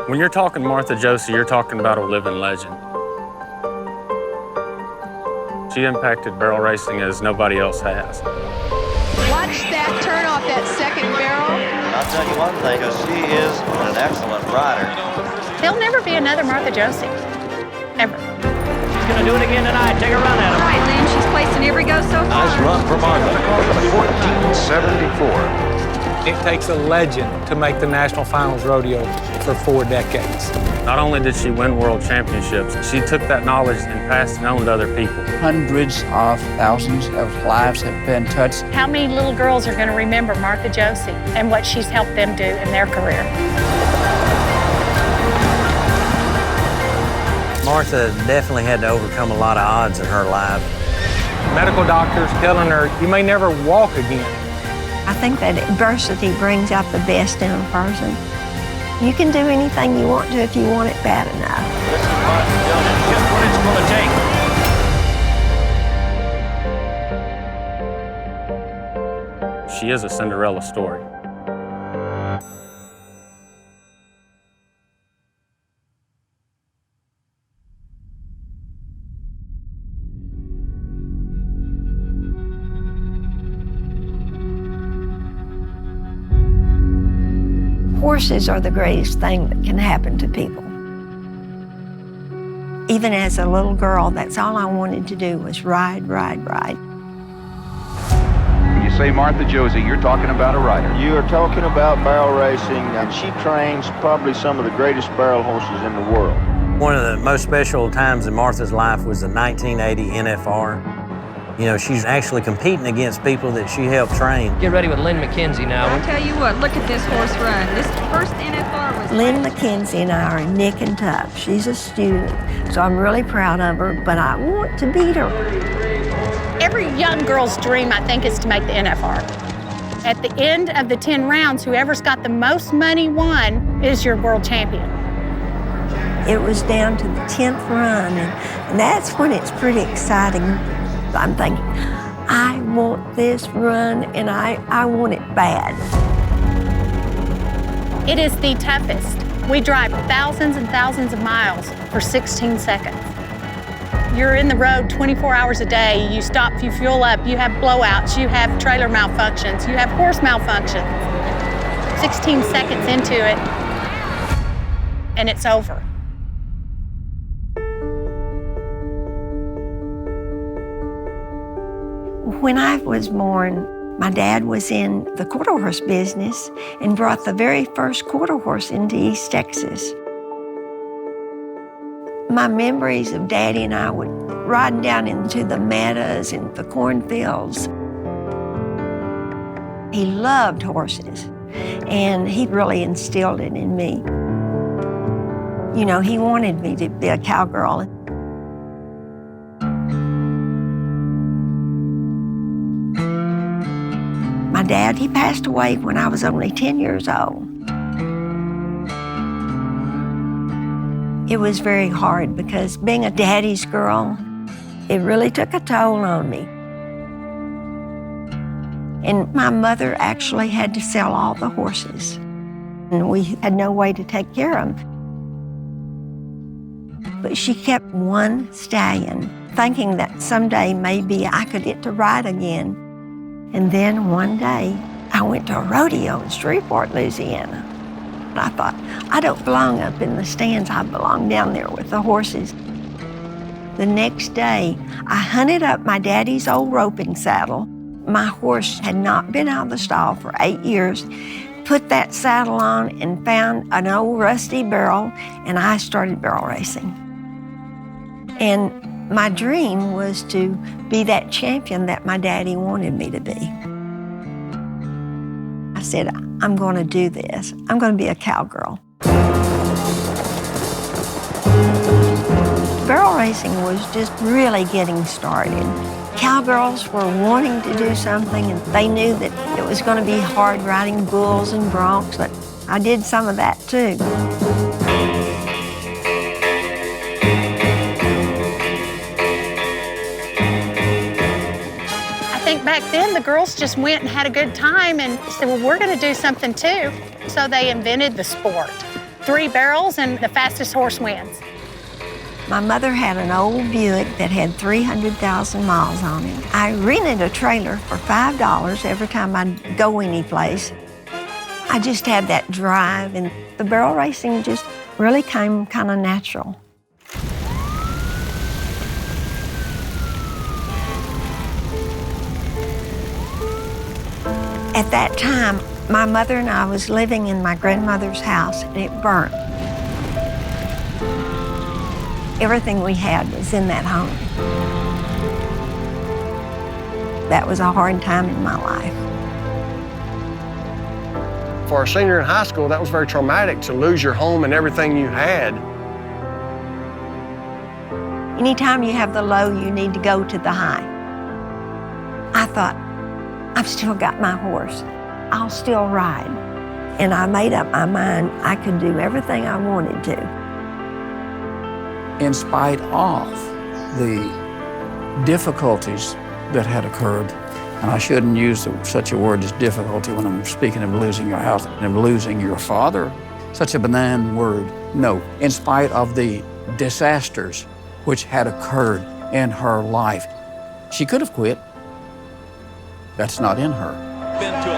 When you're talking Martha Josey, you're talking about a living legend. She impacted barrel racing as nobody else has. Watch that turn off that second barrel. I'll tell you one thing, because she is an excellent rider. There'll never be another Martha Josey, ever. She's going to do it again tonight. Take a run at her. All right, Lynn, she's placed in every go so far. Nice run for Martha. 1474. It takes a legend to make the National Finals Rodeo for 4 decades. Not only did she win world championships, she took that knowledge and passed it on to other people. Hundreds of thousands of lives have been touched. How many little girls are going to remember Martha Josey and what she's helped them do in their career? Martha definitely had to overcome a lot of odds in her life. Medical doctors telling her, you may never walk again. I think that adversity brings out the best in a person. You can do anything you want to if you want it bad enough. This is Martha Josey, just what it's going to take. She is a Cinderella story. Horses are the greatest thing that can happen to people. Even as a little girl, that's all I wanted to do was ride, ride, ride. When you say Martha Josey, you're talking about a rider. You are talking about barrel racing, and she trains probably some of the greatest barrel horses in the world. One of the most special times in Martha's life was the 1980 NFR. You know, she's actually competing against people that she helped train. Get ready with Lynn McKenzie now. I'll tell you what, look at this horse run. This first NFR was... Lynn McKenzie and I are neck and tough. She's a student, so I'm really proud of her, but I want to beat her. Every young girl's dream, I think, is to make the NFR. At the end of the 10 rounds, whoever's got the most money won is your world champion. It was down to the 10th run, and that's when it's pretty exciting. I'm thinking, I want this run, and I want it bad. It is the toughest. We drive thousands and thousands of miles for 16 seconds. You're in the road 24 hours a day. You stop, you fuel up, you have blowouts, you have trailer malfunctions, you have horse malfunctions. 16 seconds into it, and it's over. When I was born, my dad was in the quarter horse business and brought the very first quarter horse into East Texas. My memories of Daddy and I would riding down into the meadows and the cornfields. He loved horses, and he really instilled it in me. You know, he wanted me to be a cowgirl. My dad, he passed away when I was only 10 years old. It was very hard because being a daddy's girl, it really took a toll on me. And my mother actually had to sell all the horses, and we had no way to take care of them. But she kept one stallion, thinking that someday maybe I could get to ride again. And then one day, I went to a rodeo in Shreveport, Louisiana. And I thought, I don't belong up in the stands, I belong down there with the horses. The next day, I hunted up my daddy's old roping saddle. My horse had not been out of the stall for 8 years. Put that saddle on and found an old rusty barrel, and I started barrel racing. And my dream was to be that champion that my daddy wanted me to be. I said, I'm going to do this. I'm going to be a cowgirl. Barrel racing was just really getting started. Cowgirls were wanting to do something, and they knew that it was going to be hard riding bulls and broncs, but I did some of that too. I think back then the girls just went and had a good time and said, well, we're going to do something too. So they invented the sport. 3 barrels and the fastest horse wins. My mother had an old Buick that had 300,000 miles on it. I rented a trailer for $5 every time I'd go anyplace. I just had that drive, and the barrel racing just really came kind of natural. At that time, my mother and I was living in my grandmother's house, and it burnt. Everything we had was in that home. That was a hard time in my life. For a senior in high school, that was very traumatic to lose your home and everything you had. Anytime you have the low, you need to go to the high. I thought, I've still got my horse. I'll still ride. And I made up my mind I could do everything I wanted to. In spite of the difficulties that had occurred, and I shouldn't use such a word as difficulty when I'm speaking of losing your house and of losing your father, such a benign word. No, in spite of the disasters which had occurred in her life, she could have quit. That's not in her. Been to